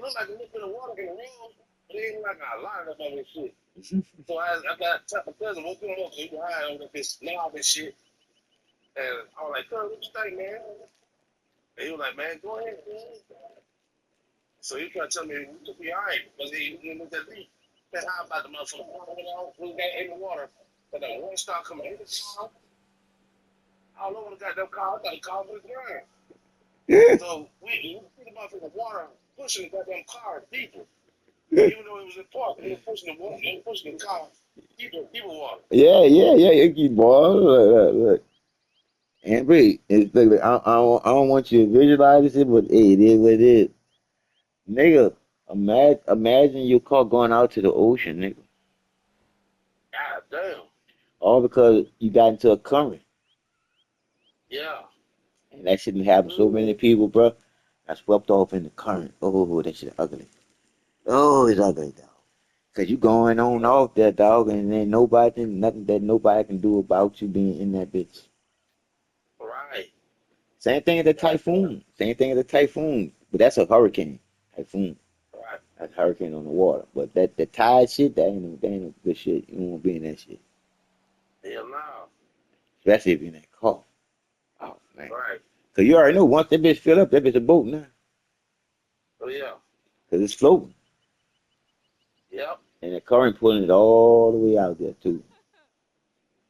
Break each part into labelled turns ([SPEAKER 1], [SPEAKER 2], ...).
[SPEAKER 1] looked like a little bit of water in the room, but it ain't like a lot of that shit. So I got my cousin woke him up, he behind on this knob and shit. And I was like, "Cuz, what you think, man?" And he was like, "Man, go ahead, man." So he tried to tell me we could be all right because he looked at me. Said, "How about the motherfucker water went out? We got in the water, but the water started coming in the car. All over the goddamn car. I thought the car was ground. So we see the motherfucking water pushing the goddamn car deeper. Even though it was in park, they were pushing the water, they were pushing the car deeper water.
[SPEAKER 2] Yeah. You keep boy. Look. And wait, look, I don't want you to visualize it, but hey, it is what it is. Nigga, imagine your car going out to the ocean, nigga.
[SPEAKER 1] God damn.
[SPEAKER 2] All because you got into a current.
[SPEAKER 1] Yeah.
[SPEAKER 2] And that shouldn't happen so many
[SPEAKER 1] Mm-hmm.
[SPEAKER 2] people, bro. I swept off in the current. Oh, that shit ugly. Oh, it's ugly, dog. Cause you going on
[SPEAKER 1] Yeah.
[SPEAKER 2] off that dog, and then nothing that nobody can do about you being in that bitch.
[SPEAKER 1] Right.
[SPEAKER 2] Same thing as a
[SPEAKER 1] God damn.
[SPEAKER 2] typhoon. Same thing as a typhoon, but that's a hurricane. Typhoon.
[SPEAKER 1] Right.
[SPEAKER 2] That's a hurricane on the water. But that the tide shit, that ain't no good shit. You don't want to be in that shit,
[SPEAKER 1] Hell no.
[SPEAKER 2] especially if you're in that car. Oh man,
[SPEAKER 1] Right.
[SPEAKER 2] cause you already know once that bitch fill up, that bitch a boat now,
[SPEAKER 1] Oh yeah.
[SPEAKER 2] cause it's floating,
[SPEAKER 1] Yep.
[SPEAKER 2] and the current pulling it all the way out there too.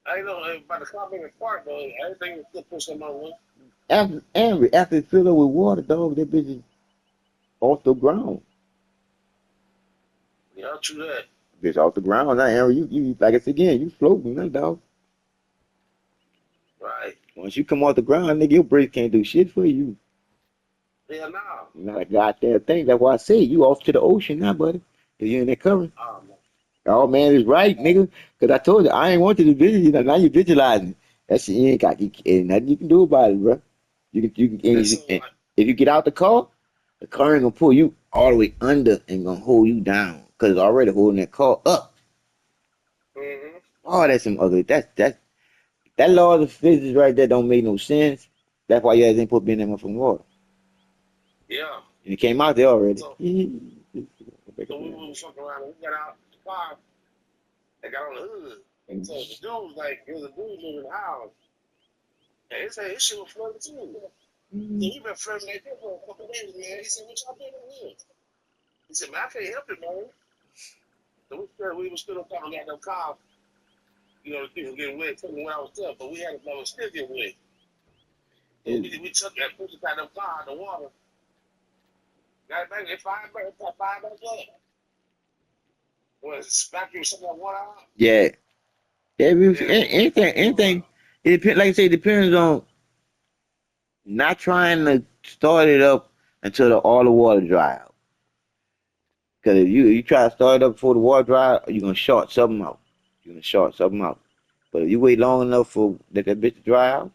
[SPEAKER 1] I ain't know by the car being park though, everything was still pushing my way.
[SPEAKER 2] After it fill up with water, dog, that bitch is off the ground.
[SPEAKER 1] Yeah, true that.
[SPEAKER 2] Bitch off the ground now, Henry. You like it's again, you floating now, dog.
[SPEAKER 1] Right.
[SPEAKER 2] Once you come off the ground, nigga, your brakes can't do shit for you.
[SPEAKER 1] Hell no.
[SPEAKER 2] Not a goddamn thing. That's why I say you off to the ocean now, buddy. Cause you in that current.
[SPEAKER 1] Oh no.
[SPEAKER 2] Oh man, is right, nigga. Cause I told you I ain't want you to visualize. You know, now you visualizing. That shit you ain't got. Ain't nothing you can do about it, bro.
[SPEAKER 1] And so
[SPEAKER 2] And
[SPEAKER 1] like
[SPEAKER 2] if you get out the car, the current gonna pull you all the way under and gonna hold you down. Cause it's already holding that car up.
[SPEAKER 1] mm-hmm.
[SPEAKER 2] Oh, that's some ugly. That law of physics right there don't make no sense. That's why you guys ain't put me in that motherfucking water.
[SPEAKER 1] Yeah.
[SPEAKER 2] And it came out there already.
[SPEAKER 1] So
[SPEAKER 2] Back
[SPEAKER 1] so
[SPEAKER 2] up
[SPEAKER 1] we
[SPEAKER 2] there.
[SPEAKER 1] was fucking around and we got out the car and got on the hood. And so the dude was like, there was a dude living in the house. And he said his shit was flooded too. So he been flooding like that for a couple of days, man. He said, "What y'all doing here?" He said, "Man, I can't help it, man." So we was still up talking about them car, you know, the people getting wet, taking when I was up, but we had to still get wet. So
[SPEAKER 2] It,
[SPEAKER 1] we took that, pushed it out of the car out the water, got it back in 5 minutes, 5 minutes later. Was vacuum some of that water out,
[SPEAKER 2] yeah.
[SPEAKER 1] and we went back in the
[SPEAKER 2] Anything.
[SPEAKER 1] water.
[SPEAKER 2] It depends. Like I say, it depends on not trying to start it up until all the water dry out. Because if you try to start it up before the water dry out, you're gonna short something out. You're gonna short something out. But if you wait long enough for that bitch to dry out,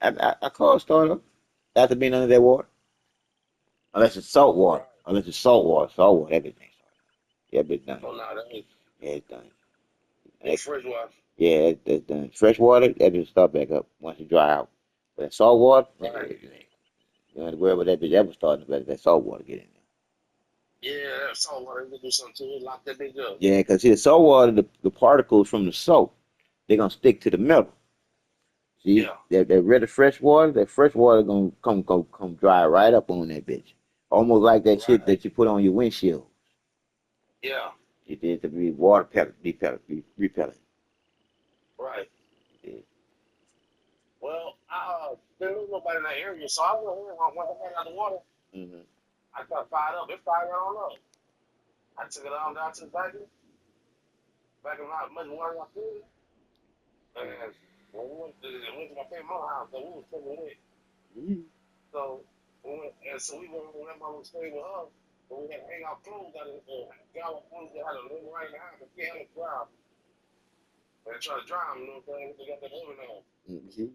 [SPEAKER 2] I call it start up after being under that water. Unless it's salt water.
[SPEAKER 1] Right.
[SPEAKER 2] Unless it's salt water. Salt water, everything started. Yeah, bitch done.
[SPEAKER 1] Oh no, that was
[SPEAKER 2] Yeah, it's done.
[SPEAKER 1] that
[SPEAKER 2] Like,
[SPEAKER 1] fresh water.
[SPEAKER 2] yeah, that's done. Fresh water, that bitch start back up once it dry out. But that salt water,
[SPEAKER 1] Right.
[SPEAKER 2] you don't have to worry about that bitch ever starting to let that salt water get in there.
[SPEAKER 1] Yeah, that salt water. We do something to it, lock that bitch up.
[SPEAKER 2] Yeah, because see, the salt water, the particles from the salt, they're gonna stick to the metal. See,
[SPEAKER 1] Yeah.
[SPEAKER 2] that red that fresh water gonna come dry right up on that bitch. Almost like that shit
[SPEAKER 1] Right.
[SPEAKER 2] that you put on your windshield.
[SPEAKER 1] Yeah.
[SPEAKER 2] It did to be water repellent.
[SPEAKER 1] Right.
[SPEAKER 2] Yeah.
[SPEAKER 1] Well, there was nobody in that area, so I went in. When I got out of the water,
[SPEAKER 2] Hmm.
[SPEAKER 1] I got fired up. It fired right on up. I took it on down to the back of not much water I could. And when we went to my parents' house, so we was taking it. So we went my stay with her, but we had to hang out clothes out of the y'all were clothes that had a little right in the house, but can't have it dry. And try to dry them, you know what I'm saying? They got that oven on.
[SPEAKER 2] Hmm.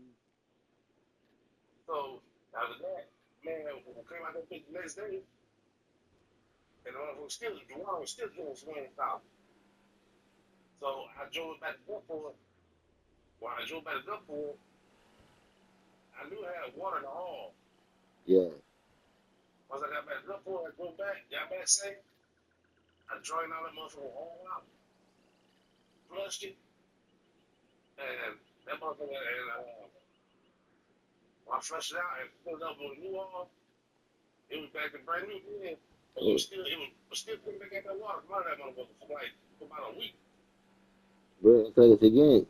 [SPEAKER 1] So after that, man, we came out there the next day, and the water was still doing swing top. So I drove back to Gulfport. When I drove back to Gulfport, I knew I had water in the hall.
[SPEAKER 2] Yeah.
[SPEAKER 1] Once I got back to Gulfport, I go back, got back safe. I drained all that motherfucker all out, flushed it, and that motherfucker, and I flushed it out and put it up on the new wall. It was back to brand new again. But it was still putting back out that water. Come out of that motherfucker for about a week.
[SPEAKER 2] Bro, because again,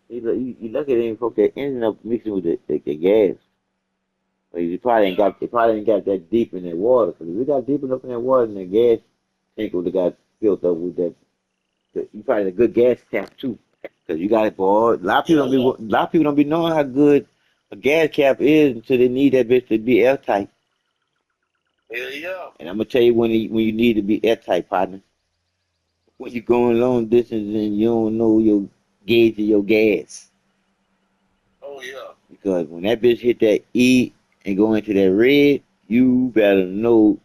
[SPEAKER 2] you look at it, folk that ended up mixing with the gas. But you probably ain't
[SPEAKER 1] Yeah.
[SPEAKER 2] got, they probably ain't got that deep in that water. Because if we got deep enough in that water, and the gas tank would have got filled up with that. You probably had a good gas cap too. Because you got it for a lot of people
[SPEAKER 1] Yeah,
[SPEAKER 2] don't be
[SPEAKER 1] yeah.
[SPEAKER 2] a lot of people don't be knowing how good a gas cap is until they need that bitch to be airtight.
[SPEAKER 1] Yeah, yeah.
[SPEAKER 2] And I'm gonna tell you when you need to be airtight, partner. When you're going long distance and you don't know your gauge of your gas.
[SPEAKER 1] Oh, yeah.
[SPEAKER 2] Because when that bitch hit that E and go into that red, you better know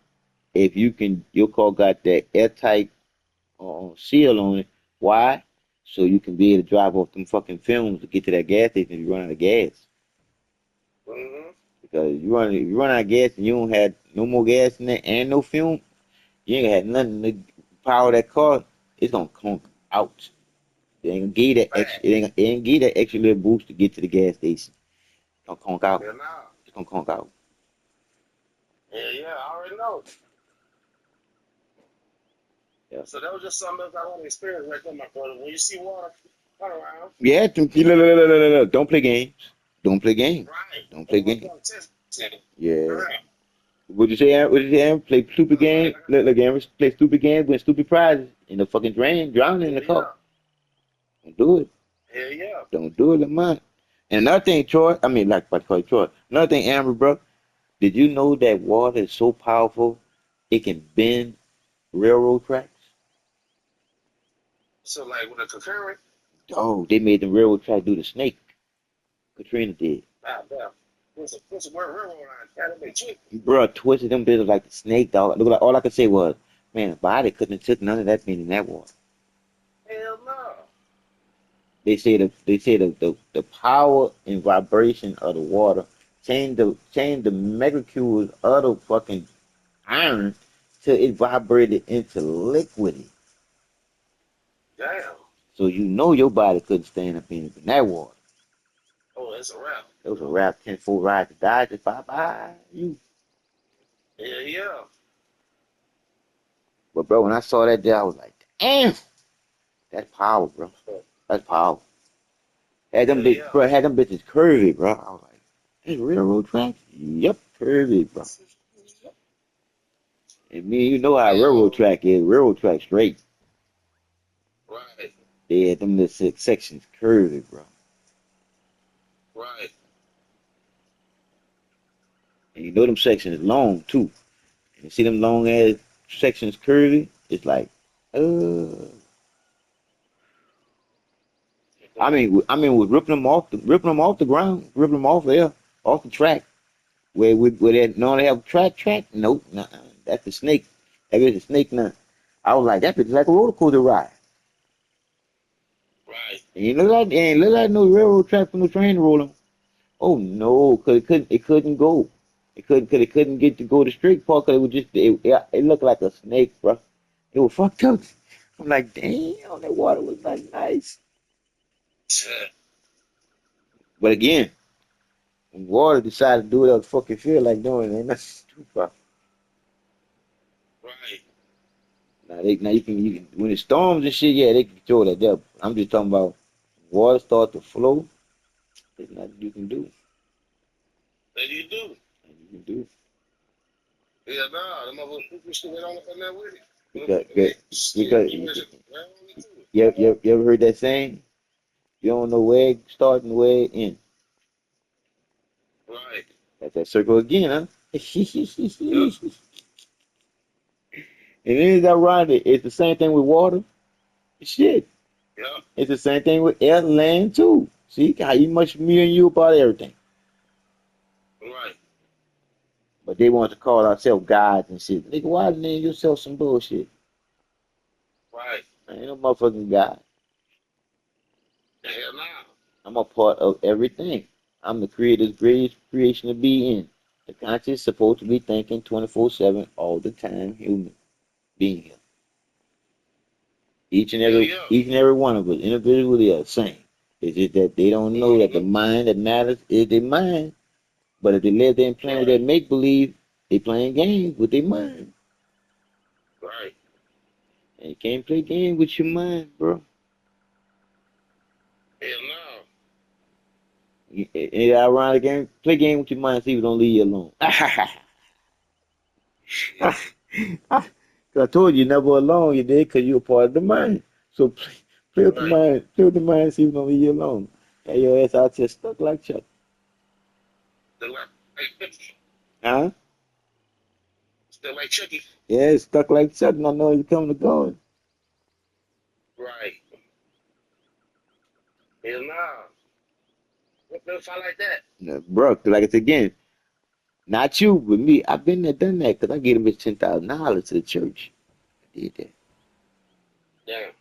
[SPEAKER 2] if you can your car got that airtight seal on it. Why? So you can be able to drive off them fucking films to get to that gas station if you run out of gas.
[SPEAKER 1] Mm-hmm.
[SPEAKER 2] Because if you run out of gas and you don't have no more gas in there and no film, you ain't gonna have nothing to power that car. It's gonna conk out. It ain't gonna give you that extra.
[SPEAKER 1] Bad.
[SPEAKER 2] It ain't give you that extra little boost to get to the gas station. It's gonna conk out.
[SPEAKER 1] Yeah, nah.
[SPEAKER 2] It's gonna conk out.
[SPEAKER 1] Yeah, yeah. I already know.
[SPEAKER 2] Yeah.
[SPEAKER 1] So that was just something else I want to experience right there, my brother. When you see water, turn around.
[SPEAKER 2] Yeah. No. Don't play games. Don't play games.
[SPEAKER 1] Right.
[SPEAKER 2] Don't play
[SPEAKER 1] I'm
[SPEAKER 2] games.
[SPEAKER 1] going to test it.
[SPEAKER 2] Yeah.
[SPEAKER 1] Right.
[SPEAKER 2] Would you say? Would you say? Aaron? Play stupid
[SPEAKER 1] Right.
[SPEAKER 2] games. Look, Aaron, play stupid games, win stupid prizes in the fucking drain, drowning in
[SPEAKER 1] Yeah,
[SPEAKER 2] the car.
[SPEAKER 1] yeah.
[SPEAKER 2] Don't do it.
[SPEAKER 1] Yeah, yeah.
[SPEAKER 2] Don't do it, Lamont. And another thing, Troy. I mean, like, what call you Troy? Another thing, Amber, bro. Did you know that water is so powerful it can bend railroad tracks?
[SPEAKER 1] So, like, with a concurrent,
[SPEAKER 2] Oh, they made the railroad track do the snake. Katrina did.
[SPEAKER 1] damn. What's the word railroad line? That be cheap.
[SPEAKER 2] Bro, twisted them bitches like the snake, dog. Look, like, all I could say was, man, the body couldn't have took none of that being in that water.
[SPEAKER 1] Hell no.
[SPEAKER 2] They say the power and vibration of the water change the molecules of the fucking iron till it vibrated into liquid.
[SPEAKER 1] Damn.
[SPEAKER 2] So you know your body couldn't stand up in that water.
[SPEAKER 1] Oh, it's a wrap.
[SPEAKER 2] It was a rap 10-4 ride to die, just bye bye you.
[SPEAKER 1] Yeah, yeah.
[SPEAKER 2] But bro, when I saw that there, I was like, damn, that's power, bro. That's power. Had them
[SPEAKER 1] Yeah,
[SPEAKER 2] bitches,
[SPEAKER 1] yeah.
[SPEAKER 2] bro, had them bitches curvy, bro. I was like, this railroad tracks? Yep, curvy, bro. And me, you know how a railroad
[SPEAKER 1] Hell,
[SPEAKER 2] track is. Railroad track straight.
[SPEAKER 1] right,
[SPEAKER 2] They had them little sections curvy, bro.
[SPEAKER 1] right.
[SPEAKER 2] And you know them sections long too. And you see them long ass sections curvy, it's like, uh. I mean, with ripping them off the ground, ripping them off there, off the track, where they normally have track. Nope, nah, that's a snake. That is a snake now. I was like, that bitch is like a roller coaster ride.
[SPEAKER 1] Right.
[SPEAKER 2] And it ain't look like no railroad track from the train rolling. Oh no, cause it couldn't go. Cause it couldn't get to go to straight part. Cause it was just it looked like a snake, bro. It was fucked up. I'm like, damn, that water was like nice. But again, when water decided to do what it fucking feel like doing, ain't nothing too far.
[SPEAKER 1] Right.
[SPEAKER 2] Now you can when it storms and shit, yeah, they can control that there. I'm just talking about water start to flow. There's nothing you can do.
[SPEAKER 1] That you do.
[SPEAKER 2] Nothing you can do.
[SPEAKER 1] Yeah, nah, the motherfucker still went on up in there with it.
[SPEAKER 2] Because,
[SPEAKER 1] And they still
[SPEAKER 2] because
[SPEAKER 1] keep it right on it too.
[SPEAKER 2] you ever heard that saying? You don't know where it start and where it end.
[SPEAKER 1] Right.
[SPEAKER 2] That's that circle again, huh?
[SPEAKER 1] Yep.
[SPEAKER 2] And it is ironic. It's the same thing with water. Shit.
[SPEAKER 1] Yep.
[SPEAKER 2] It's the same thing with air, land too. See how you much me and you about everything.
[SPEAKER 1] Right.
[SPEAKER 2] But they want to call ourselves gods and shit. Nigga, why name yourself some bullshit?
[SPEAKER 1] Right.
[SPEAKER 2] I ain't no motherfucking god.
[SPEAKER 1] Hell nah.
[SPEAKER 2] I'm a part of everything. I'm the creator's greatest creation to be in. The conscious is supposed to be thinking 24/7 all the time, human being.
[SPEAKER 1] Hell yeah.
[SPEAKER 2] Each and every one of us individually are the same. It's just that they don't know that the
[SPEAKER 1] Mm-hmm.
[SPEAKER 2] mind that matters is their mind. But if they live there and playing with
[SPEAKER 1] Right.
[SPEAKER 2] that make believe, they playing games with their mind.
[SPEAKER 1] Right.
[SPEAKER 2] And you can't play games with your mind, bro.
[SPEAKER 1] Hell no.
[SPEAKER 2] Ain't that ironic game? Play game with your mind, see if it don't leave you alone.
[SPEAKER 1] Shit.
[SPEAKER 2] 'Cause I told you never alone, you did, because you're a part of the mind. So play with the
[SPEAKER 1] Right.
[SPEAKER 2] mind, see if it don't leave you alone. Hey, your ass out here stuck like Chuck.
[SPEAKER 1] Still like,
[SPEAKER 2] Huh?
[SPEAKER 1] still like Chucky.
[SPEAKER 2] Yeah, it's stuck like Chuck, and I know you're coming to going.
[SPEAKER 1] Right. Hell no. What the fuck like that?
[SPEAKER 2] Bro, 'cause like it's again, not you, but me. I've been there, done that, because I gave him $10,000 to the church. I did that.
[SPEAKER 1] Damn.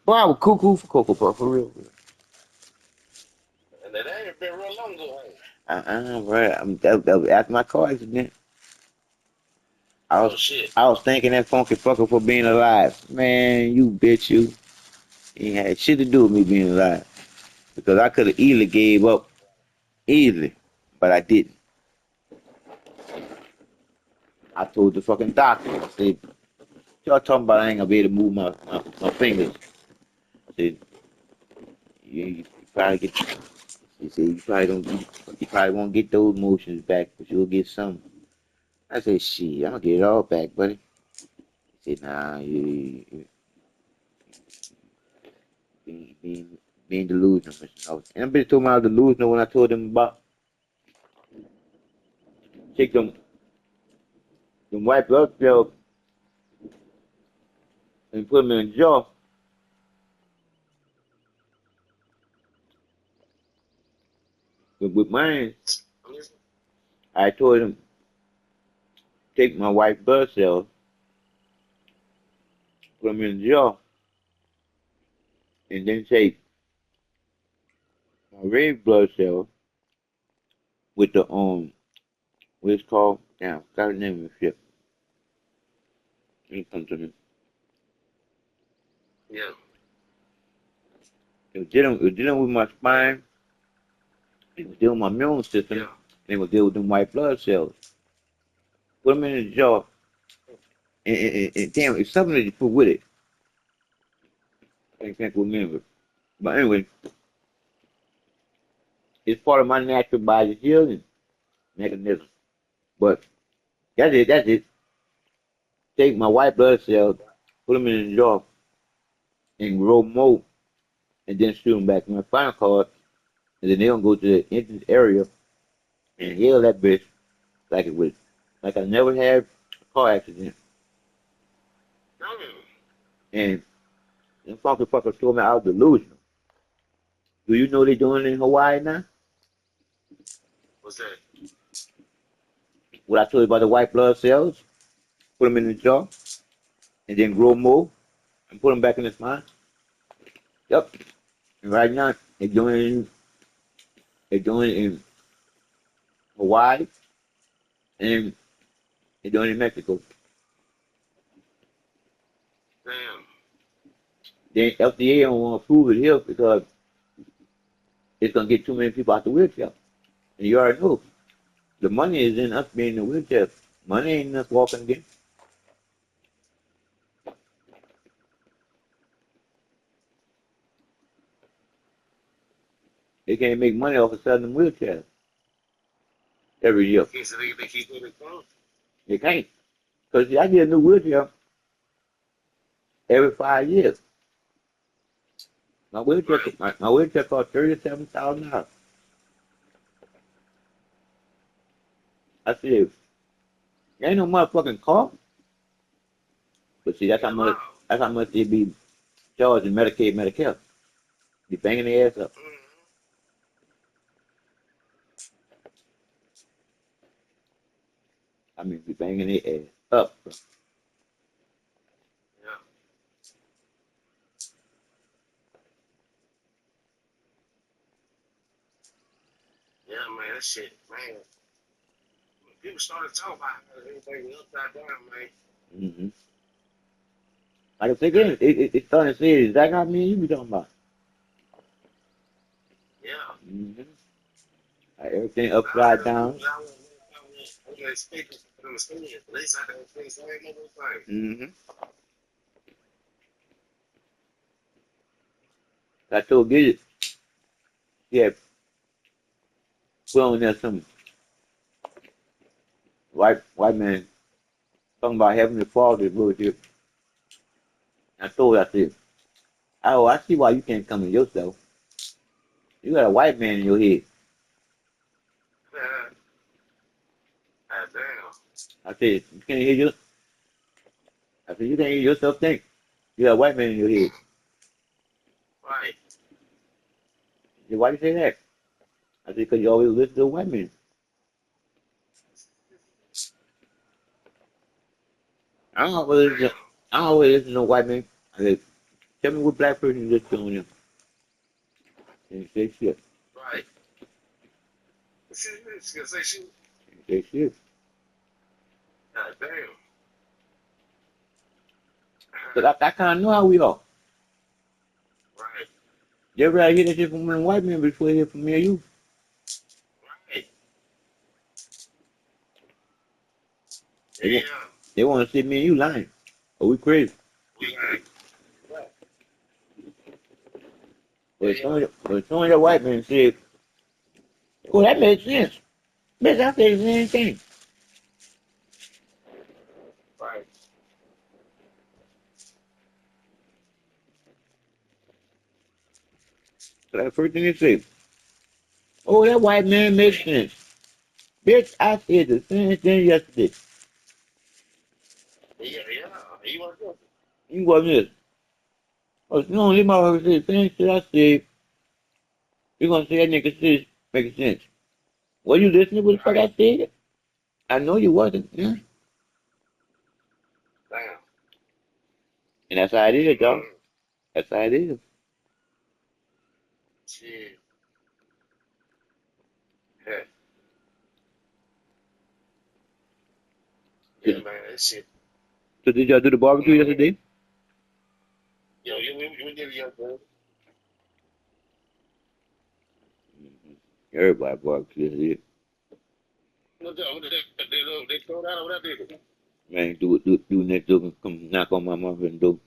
[SPEAKER 2] Boy, I was cuckoo for Cocoa Puff, for real.
[SPEAKER 1] And that ain't been real long ago, hey.
[SPEAKER 2] Right. That was after my car accident. I
[SPEAKER 1] Oh
[SPEAKER 2] was
[SPEAKER 1] shit.
[SPEAKER 2] I was thanking that funky fucker for being alive. Man, you bitch you. He ain't had shit to do with me being alive. Because I could have easily gave up easily, but I didn't. I told the fucking doctor, I said, y'all talking about I ain't gonna be able to move my fingers. I said, you probably get he said you probably won't get those motions back, but you'll get some. I said, shit, I'm gonna get it all back, buddy. He said, nah, you being delusional, Mr. Nose. And I bitch told me I was delusional when I told them about take them white blood cells and put them in a jar. But with mine,
[SPEAKER 1] I'm listening.
[SPEAKER 2] I told them take my white blood cells, put them in a jar, and then take my red blood cells with the what it's called? Damn, got the name of the shit. It come to me.
[SPEAKER 1] Yeah.
[SPEAKER 2] It was dealing with my spine. It was dealing with my immune system.
[SPEAKER 1] Yeah.
[SPEAKER 2] And it was dealing with them white blood cells. Put them in a jar, and damn, it's something that you put with it. I can't remember. But anyway, it's part of my natural body healing mechanism. But that's it. That's it. Take my white blood cells, put them in a jar, and grow more, and then shoot them back in my spinal cord, and then they gonna go to the entrance area and heal that bitch like it was, like I never had a car accident.
[SPEAKER 1] Damn.
[SPEAKER 2] And them funky fuckers told me I was delusional. Do you know they doing it in Hawaii now?
[SPEAKER 1] What's that?
[SPEAKER 2] What I told you about the white blood cells, put them in the jar, and then grow more, and put them back in the spine. Yep. And right now, they're doing it in Hawaii, and they're doing it in Mexico.
[SPEAKER 1] Damn.
[SPEAKER 2] The FDA don't want to approve it here because it's gonna get too many people out the wheelchair. And you already know the money is in us being in the wheelchair. Money ain't in us walking again. They can't make money off of selling them wheelchairs every year.
[SPEAKER 1] Okay, so they keep doing it going.
[SPEAKER 2] They can't. Because I get a new wheelchair every 5 years.
[SPEAKER 1] Right.
[SPEAKER 2] My wheelchair cost $37,000. I said, there ain't no motherfucking car. But see,
[SPEAKER 1] Hell no.
[SPEAKER 2] that's how much they be charging Medicaid, Medicare. They banging their ass up.
[SPEAKER 1] Mm-hmm.
[SPEAKER 2] I mean, be banging their ass up. Bro.
[SPEAKER 1] Yeah. Yeah, man. That shit, man. people started talking about everything upside down, man.
[SPEAKER 2] Mm-hmm. Like I said again, it's starting to say, is that got me and you be talking about?
[SPEAKER 1] Yeah.
[SPEAKER 2] Mm-hmm. Like everything
[SPEAKER 1] I don't
[SPEAKER 2] upside
[SPEAKER 1] know who
[SPEAKER 2] down.
[SPEAKER 1] I was expecting from the students. At least I don't think so. I ain't no thing.
[SPEAKER 2] Mm-hmm. I told Gidget, yeah, put on there some white man talking about having the father bullshit. I told her, I said, oh, I see why you can't come in yourself. You got a white man in your head.
[SPEAKER 1] God damn.
[SPEAKER 2] I said, you can't hear your, I said, you can't hear yourself think. You got a white man in your head.
[SPEAKER 1] Right.
[SPEAKER 2] I said, why you say that? I said, because you always listen to a white man. I don't always listen,
[SPEAKER 1] Damn.
[SPEAKER 2] I don't always listen to a white man. I said, tell me what black person you listen to on them. And he say shit.
[SPEAKER 1] Right. She's gonna say she.
[SPEAKER 2] He say shit.
[SPEAKER 1] God damn.
[SPEAKER 2] Because I kind of know how we are.
[SPEAKER 1] Right.
[SPEAKER 2] You ever hear that shit from one white man before you hear from me or you?
[SPEAKER 1] Right.
[SPEAKER 2] They want,
[SPEAKER 1] Yeah.
[SPEAKER 2] they want to see me and you lying. Are we crazy?
[SPEAKER 1] We like. Right. Yeah.
[SPEAKER 2] But some of your white men said, oh, that makes sense. Bitch, I said the same thing.
[SPEAKER 1] Right.
[SPEAKER 2] So that first thing they say, oh, that white man makes sense. Bitch, I said the same thing yesterday.
[SPEAKER 1] Yeah. Yeah. He was good.
[SPEAKER 2] You wasn't this. Oh, you don't leave my motherfucker say the same shit I said. You gonna say that nigga shit makes sense. Were you listening to what the fuck
[SPEAKER 1] Right.
[SPEAKER 2] I said? I know you wasn't. Yeah.
[SPEAKER 1] Damn.
[SPEAKER 2] And that's how it is, dog.
[SPEAKER 1] Mm.
[SPEAKER 2] That's how it is.
[SPEAKER 1] Shit. Yeah.
[SPEAKER 2] So,
[SPEAKER 1] Yeah, man. That shit.
[SPEAKER 2] so did y'all do the barbecue
[SPEAKER 1] Mm-hmm.
[SPEAKER 2] yesterday?
[SPEAKER 1] Yo, we did it, young boy.
[SPEAKER 2] Everybody barbecue yesterday.
[SPEAKER 1] No doubt. They throw that over there.
[SPEAKER 2] Man, do next door and come knock on my motherfucking door.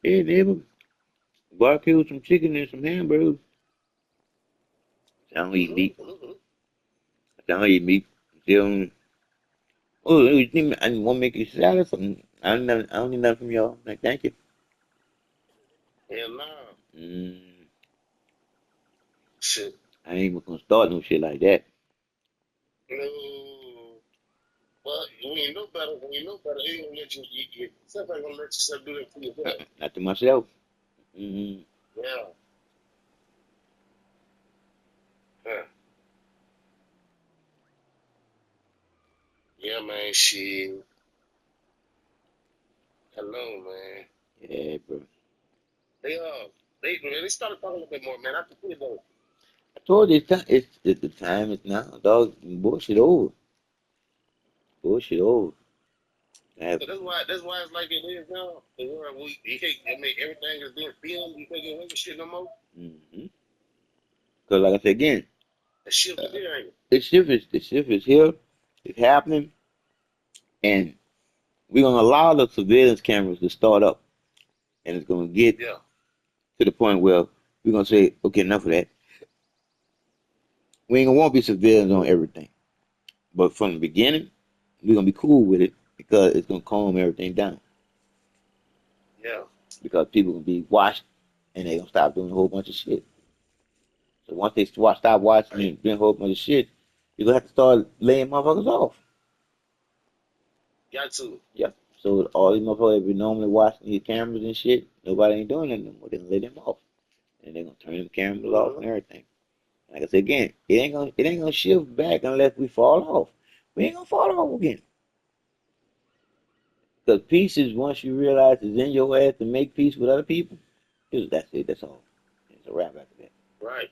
[SPEAKER 2] Hey, neighbor, barbecue some chicken and some hamburgers. I don't eat meat.
[SPEAKER 1] Mm-hmm. Mm-hmm.
[SPEAKER 2] I don't eat meat. Still, oh, you think I want to make you salad? Something. I don't need nothing from y'all. Like, thank you.
[SPEAKER 1] Hell no.
[SPEAKER 2] Mm,
[SPEAKER 1] Shit.
[SPEAKER 2] I ain't even gonna start no shit like that.
[SPEAKER 1] No. Well, when you know better, he ain't gonna let you eat it. Somebody gonna let yourself do that for yourself.
[SPEAKER 2] Not to myself. Mm,
[SPEAKER 1] Yeah. Huh. Yeah, man. Shit. Hello, man.
[SPEAKER 2] yeah, bro.
[SPEAKER 1] They they started talking a little bit more, man. I can feel it though.
[SPEAKER 2] I told you it's the time is now, dog. Bullshit over. Bullshit over.
[SPEAKER 1] So that's why it's like it is now. The world we you can't I mean everything is being filmed, you can't get away with shit no more.
[SPEAKER 2] Mm-hmm. Cause like I said again,
[SPEAKER 1] The shit is there, ain't it?
[SPEAKER 2] the shift is here. It's happening, and we're gonna allow the surveillance cameras to start up, and it's gonna get
[SPEAKER 1] Yeah.
[SPEAKER 2] to the point where we're gonna say, okay, enough of that. We ain't gonna want to be surveillance on everything, but from the beginning, we're gonna be cool with it because it's gonna calm everything down.
[SPEAKER 1] Yeah.
[SPEAKER 2] Because people gonna be watched, and they gonna stop doing a whole bunch of shit. So once they stop watching
[SPEAKER 1] Right.
[SPEAKER 2] and doing a whole bunch of shit, you're gonna have to start laying motherfuckers off.
[SPEAKER 1] Got to.
[SPEAKER 2] Yep. So all these motherfuckers that be normally watching these cameras and shit, nobody ain't doing that no more. They gonna let them off, and they gonna turn the cameras off
[SPEAKER 1] Mm-hmm.
[SPEAKER 2] and everything. Like I said again, it ain't gonna shift back unless we fall off. We ain't gonna fall off again. Because peace is once you realize it's in your ass to make peace with other people, that's it. That's all. It's a wrap after that.
[SPEAKER 1] Right.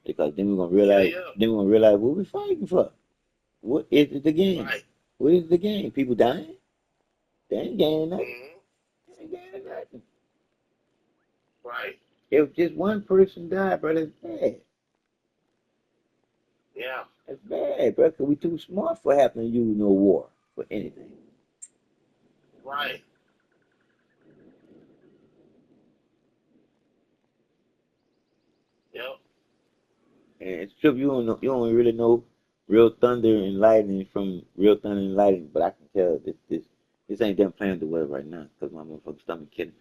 [SPEAKER 2] Because then we're gonna
[SPEAKER 1] Yeah,
[SPEAKER 2] realize,
[SPEAKER 1] yeah.
[SPEAKER 2] what we fighting for. What is it the game?
[SPEAKER 1] Right.
[SPEAKER 2] What is the game? People dying? They ain't gaining nothing.
[SPEAKER 1] Mm-hmm.
[SPEAKER 2] They ain't gaining nothing.
[SPEAKER 1] Right.
[SPEAKER 2] If just one person died, bro, that's bad.
[SPEAKER 1] Yeah.
[SPEAKER 2] That's bad, bro. Cause we too smart for having to use no war for anything.
[SPEAKER 1] Right. Yep.
[SPEAKER 2] And it's true, you don't really know real thunder and lightning from real thunder and lightning, but I can tell this ain't them playing the weather right now, cause my motherfucking stomach killing me.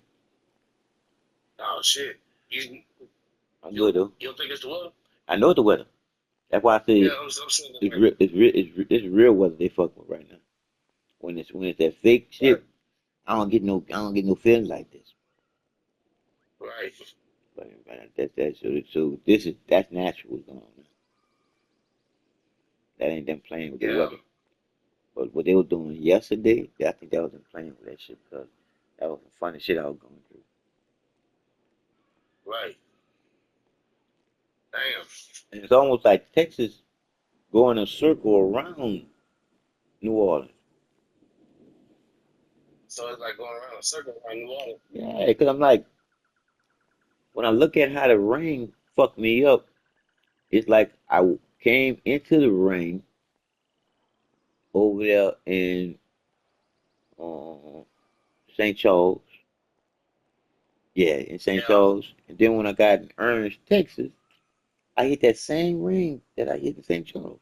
[SPEAKER 1] Oh shit. You
[SPEAKER 2] I'm
[SPEAKER 1] you
[SPEAKER 2] good though.
[SPEAKER 1] you don't think it's the weather?
[SPEAKER 2] I know the weather. That's why I
[SPEAKER 1] Yeah,
[SPEAKER 2] say
[SPEAKER 1] I'm saying that
[SPEAKER 2] it's
[SPEAKER 1] like
[SPEAKER 2] real. It's real weather they fuck with right now. When it's that fake
[SPEAKER 1] right,
[SPEAKER 2] shit, I don't get no feeling like this.
[SPEAKER 1] right.
[SPEAKER 2] But so that's natural what's going on now. That ain't them playing with the
[SPEAKER 1] Yeah,
[SPEAKER 2] weather. But what they were doing yesterday, I think that was them playing with that shit because that was the funny shit I was going through.
[SPEAKER 1] right. Damn.
[SPEAKER 2] And it's almost like Texas going a circle around New Orleans.
[SPEAKER 1] So it's like going around a circle around New Orleans.
[SPEAKER 2] Yeah, because I'm like, when I look at how the rain fucked me up, it's like I came into the rain over there in uh, St. Charles. Yeah, in St.
[SPEAKER 1] Yeah.
[SPEAKER 2] Charles. And then when I got in Ernst, Texas, I hit that same rain that I hit in St. Charles.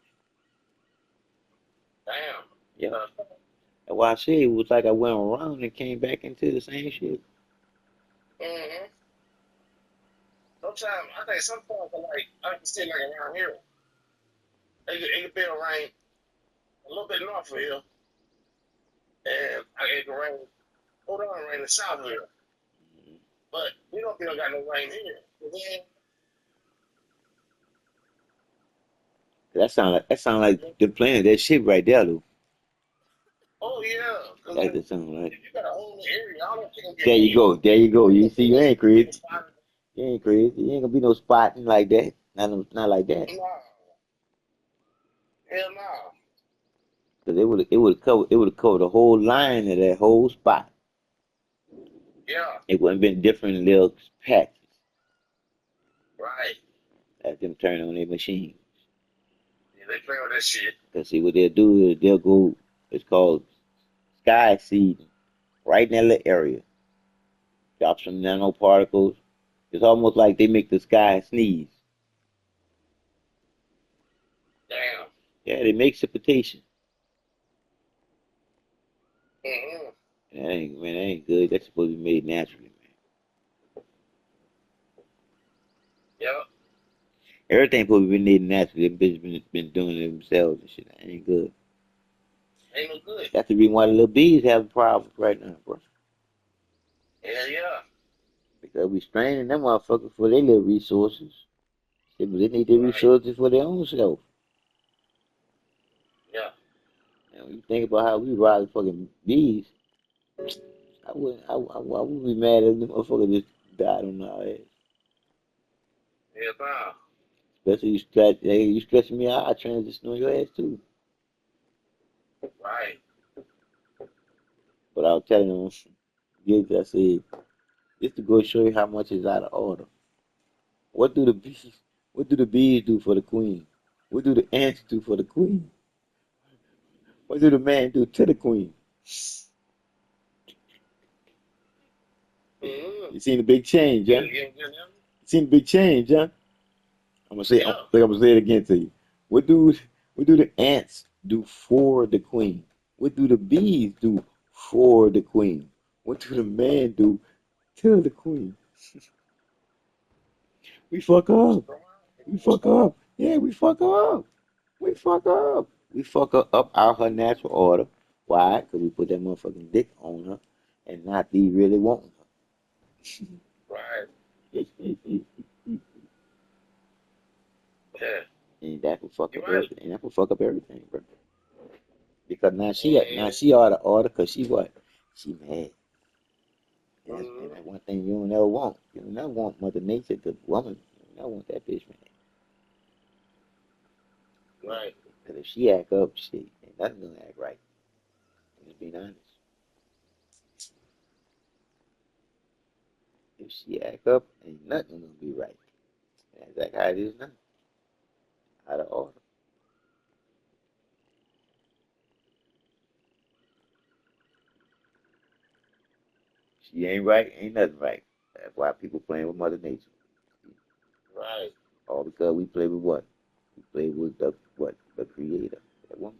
[SPEAKER 1] Damn.
[SPEAKER 2] Yeah.
[SPEAKER 1] Uh,
[SPEAKER 2] And what I said it was like I went around and came back into the same shit.
[SPEAKER 1] mm-hmm. Sometimes I think sometimes I can see like around here. It could be a rain a little bit north of here, and it can rain. Hold on, rain in south of here. But we don't feel got no rain here. And then,
[SPEAKER 2] That sound like the playing that shit right there, though.
[SPEAKER 1] oh yeah, because
[SPEAKER 2] That just sound like.
[SPEAKER 1] if you got a whole area, I don't think it'll get
[SPEAKER 2] There you
[SPEAKER 1] rain.
[SPEAKER 2] go. There you go. You see, you ain't
[SPEAKER 1] Little
[SPEAKER 2] crazy.
[SPEAKER 1] spot.
[SPEAKER 2] You ain't crazy. You ain't gonna be no spotting like that. Not like that.
[SPEAKER 1] Nah, hell no.
[SPEAKER 2] Cause it would have covered the whole line of that whole spot.
[SPEAKER 1] Yeah,
[SPEAKER 2] It wouldn't been different little patches
[SPEAKER 1] right.
[SPEAKER 2] as them turn on their machine.
[SPEAKER 1] Yeah, they play with that shit.
[SPEAKER 2] Cause see what they'll do is they'll go. It's called sky seeding right in that little area. Drop some nanoparticles. It's almost like they make the sky sneeze.
[SPEAKER 1] Damn.
[SPEAKER 2] Yeah, they make precipitation.
[SPEAKER 1] Mm-hmm.
[SPEAKER 2] That ain't good. That's supposed to be made naturally, man.
[SPEAKER 1] Yep.
[SPEAKER 2] Everything supposed to be made naturally. Them bitches been doing it themselves and shit. That ain't good.
[SPEAKER 1] Ain't no good.
[SPEAKER 2] That's the reason why the little bees have problems right now, bro.
[SPEAKER 1] Hell yeah.
[SPEAKER 2] Because we straining them motherfuckers for their little resources. But they need their
[SPEAKER 1] Right.
[SPEAKER 2] resources for their own self.
[SPEAKER 1] Yeah.
[SPEAKER 2] And when you think about how we ride the fucking bees, I wouldn't be mad if the motherfucker just died on our ass.
[SPEAKER 1] Hell no.
[SPEAKER 2] Especially you stressing me out, I transition on your ass too.
[SPEAKER 1] Right.
[SPEAKER 2] But I was telling them, Gigs, I said, just to go show you how much is out of order. What do the bees what do the bees do for the queen? What do the ants do for the queen? What do the man do to the queen?
[SPEAKER 1] Mm-hmm.
[SPEAKER 2] You seen the big change, huh?
[SPEAKER 1] You know?
[SPEAKER 2] You seen the big change, huh?
[SPEAKER 1] Yeah.
[SPEAKER 2] I'm gonna say it again to you. What do the ants do for the queen? What do the bees do for the queen? What do the man do to the queen? We fuck up. We fuck up. Yeah, we fuck up. We fuck up. We fuck her up out her natural order. Why? Because we put that motherfucking dick on her and not be really wanting
[SPEAKER 1] Right.
[SPEAKER 2] her.
[SPEAKER 1] Yeah.
[SPEAKER 2] And that will fuck
[SPEAKER 1] You
[SPEAKER 2] up
[SPEAKER 1] right.
[SPEAKER 2] everything. And that will fuck up everything, bro. Because now
[SPEAKER 1] Mm-hmm.
[SPEAKER 2] she out of order because she what? She mad. And
[SPEAKER 1] Mm-hmm.
[SPEAKER 2] that's one thing you don't ever want. You don't never want Mother Nature, the woman. You don't never want that bitch, man.
[SPEAKER 1] Right.
[SPEAKER 2] Cause if she act up, shit, ain't nothing gonna act right. I'm just being honest. If she act up, ain't nothing gonna be right. That's like how it is now. Out of order. She ain't right, ain't nothing right. That's why people playing with Mother Nature.
[SPEAKER 1] Right.
[SPEAKER 2] All because we play with what? We play with the what? The creator. That woman.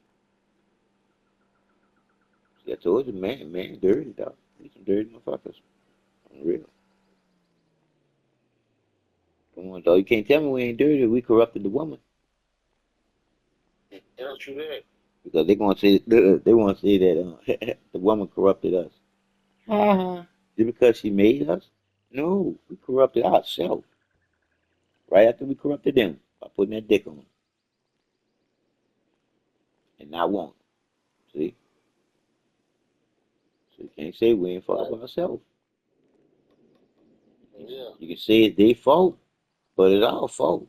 [SPEAKER 2] See, I told you, man, dirty dog. We some dirty motherfuckers. I'm real. Come on, dog. You can't tell me we ain't dirty. We corrupted the woman.
[SPEAKER 1] Yeah, true that.
[SPEAKER 2] Because they want to say that the woman corrupted us. Uh-huh. Just because she made us? No, we corrupted ourselves right after we corrupted them by putting that dick on them and not want them. See? So you can't say we ain't fault of ourselves.
[SPEAKER 1] Yeah.
[SPEAKER 2] You can say it's their fault, but it's our fault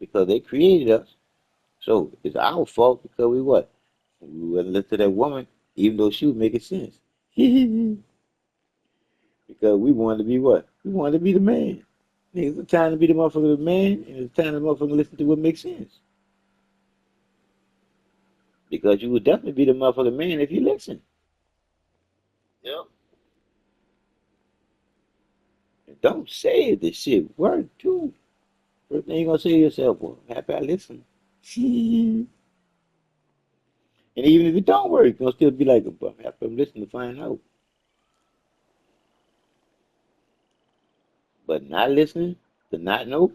[SPEAKER 2] because they created us. So it's our fault because we what? We wouldn't listen to that woman even though she was making sense. Because we wanted to be what? We wanted to be the man. Nigga, it's time to be the motherfucker the man, and it's time to motherfucker listen to what makes sense. Because you would definitely be the motherfucker man if you listen.
[SPEAKER 1] Yep.
[SPEAKER 2] And don't say it, this shit work too. First thing you gonna say to yourself, well, happy I listen. And even if it don't work, you're gonna still be like, well, happy I'm listening to find out. But not listening, to not know,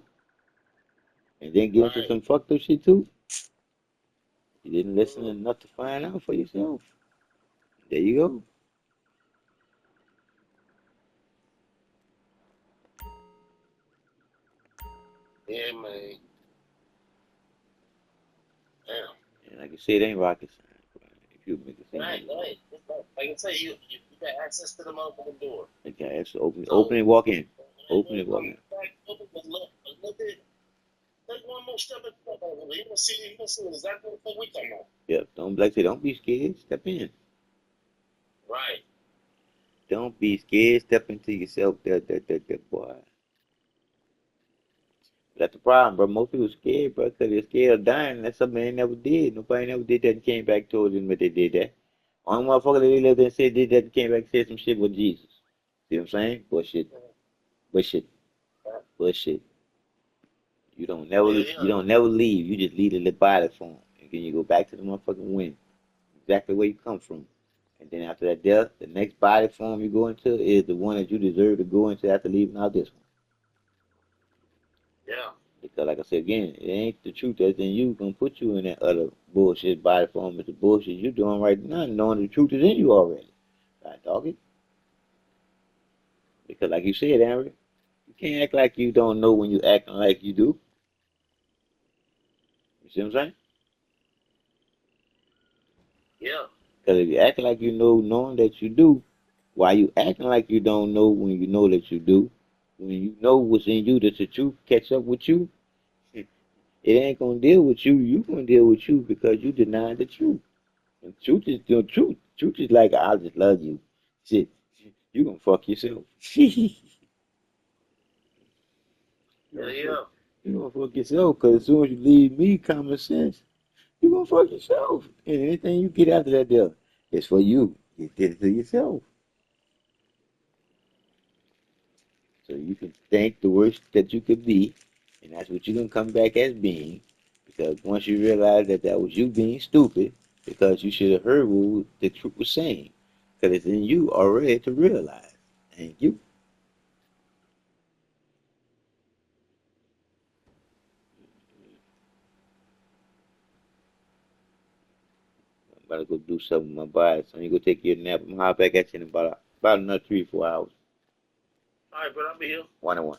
[SPEAKER 2] and then get into
[SPEAKER 1] Right.
[SPEAKER 2] some fucked up shit too. You didn't listen enough to find out for yourself. There you go.
[SPEAKER 1] Yeah, man. Damn.
[SPEAKER 2] And like I said, it ain't rocket science, bro. If you make it seem
[SPEAKER 1] Right,
[SPEAKER 2] like
[SPEAKER 1] right. Like I say, you got access to the motherfucking door.
[SPEAKER 2] okay, that's open,
[SPEAKER 1] So,
[SPEAKER 2] open and walk in.
[SPEAKER 1] when
[SPEAKER 2] Open
[SPEAKER 1] you
[SPEAKER 2] and walk
[SPEAKER 1] come
[SPEAKER 2] in.
[SPEAKER 1] back, open a little bit, take one more step at the front. You gonna see exactly what we talking about.
[SPEAKER 2] Yep. Don't like I say, don't be scared. Step in.
[SPEAKER 1] Right.
[SPEAKER 2] Don't be scared. Step into yourself. That boy. That's the problem, bro. Most people scared, bro, because they're scared of dying. That's something they never did. Nobody never did that and came back told them that they did that. Only motherfucker that they lived there and said did that and came back and said some shit with Jesus. See what I'm saying? Bullshit. Bullshit. Bullshit.
[SPEAKER 1] Yeah,
[SPEAKER 2] You
[SPEAKER 1] yeah.
[SPEAKER 2] don't never leave. You just leave in the body form. And then you go back to the motherfucking wind. Exactly where you come from. And then after that death, the next body form you go into is the one that you deserve to go into after leaving out this one.
[SPEAKER 1] Yeah.
[SPEAKER 2] Because like I said again, it ain't the truth that's in you gonna put you in that other bullshit body form. It's the bullshit you doing right now, knowing the truth is in you already. Right, doggy? Because like you said, Amber, you can't act like you don't know when you acting like you do. You see what I'm saying?
[SPEAKER 1] Yeah.
[SPEAKER 2] Because if you act like you know, knowing that you do, why you acting like you don't know when you know that you do? When you know what's in you, that the truth catch up with you, it ain't gonna deal with you. You gonna deal with you because you denied the truth. And truth is the truth. Truth is like I just love you. Shit, you gonna fuck yourself. you
[SPEAKER 1] Yeah,
[SPEAKER 2] gonna fuck.
[SPEAKER 1] yeah.
[SPEAKER 2] You gonna fuck yourself because as soon as you leave me common sense, you gonna fuck yourself. And anything you get after that, there, it's for you. You did it to yourself. So you can think the worst that you could be, and that's what you're gonna come back as being. Because once you realize that that was you being stupid, because you should have heard what the truth was saying, because it's in you already to realize. And you, I'm about to go do something with my body. So you go take your nap. I'm gonna hop back at you in about another 3, 4 hours.
[SPEAKER 1] All right, but I'll be here.
[SPEAKER 2] 1 and 1.